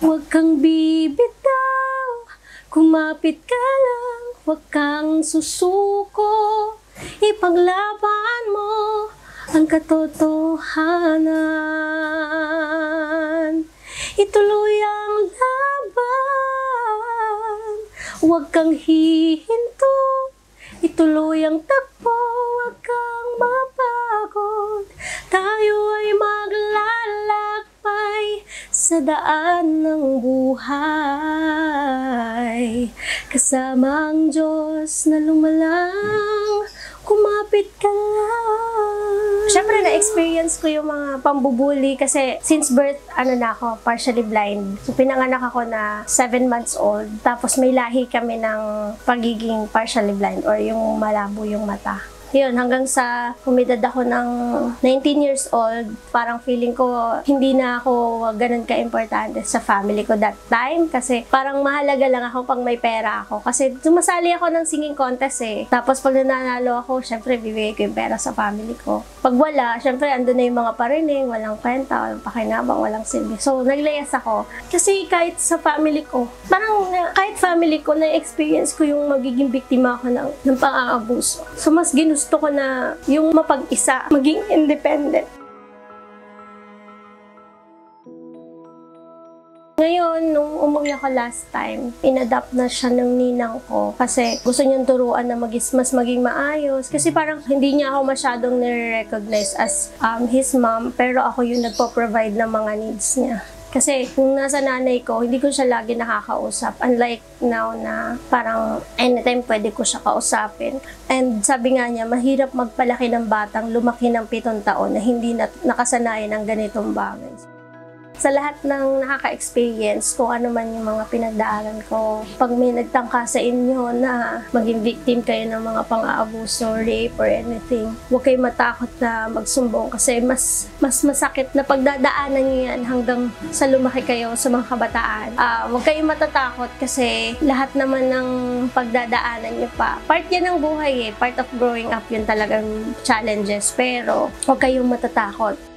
Huwag kang bibitaw, kumapit ka lang, huwag kang susuko. Ipaglaban mo ang katotohanan. Ituloy ang laban, huwag kang hihinto. Ituloy ang takbo, huwag kang mapagod. Tayo ay maglalakbay sa daan ng buhay. Kasama ang Diyos na lumalang, kumapit ka lang. Siyempre, na-experience ko yung mga pambubuli kasi since birth, na ako, partially blind. So, pinanganak ako na 7 months old. Tapos, may lahi kami ng pagiging partially blind or yung malabo yung mata. Yun, hanggang sa umidad ako ng 19 years old, parang feeling ko hindi na ako ganun ka-importante sa family ko that time kasi parang mahalaga lang ako pag may pera ako. Kasi sumasali ako ng singing contest eh. Tapos pag nananalo ako, syempre bibigay ko yung pera sa family ko. Pag wala, syempre andun na yung mga parining, walang kwenta, walang pakinabang, walang silbi. So, naglayas ako. Kasi kahit sa family ko, parang kahit family ko, na-experience ko yung magiging biktima ako ng pang-aabuso. So, mas gusto ko na yung mapag-isa, maging independent. Ngayon, nung umuwi ako last time, in-adapt na siya ng ninang ko kasi gusto niyang turuan na mas maging maayos. Kasi parang hindi niya ako masyadong nire-recognize as his mom, pero ako yung nagpo-provide ng mga needs niya. Kasi kung nasa nanay ko, hindi ko siya lagi nakakausap. Unlike now na parang anytime pwede ko siya kausapin. And sabi nga niya, mahirap magpalaki ng batang lumaki ng 7 taon na hindi nakasanayan ng ganitong bagay. Sa lahat ng nakaka-experience, kung ano man yung mga pinagdaanan ko, pag may nagtangka sa inyo na maging victim kayo ng mga pang-aabuso, rape, or anything, huwag kayo matakot na magsumbong kasi mas masakit na pagdadaanan nyo yan hanggang sa lumaki kayo sa mga kabataan. Huwag kayo matatakot kasi lahat naman ng pagdadaanan nyo pa. Part yan ng buhay eh. Part of growing up yun talagang challenges. Pero huwag kayong matatakot.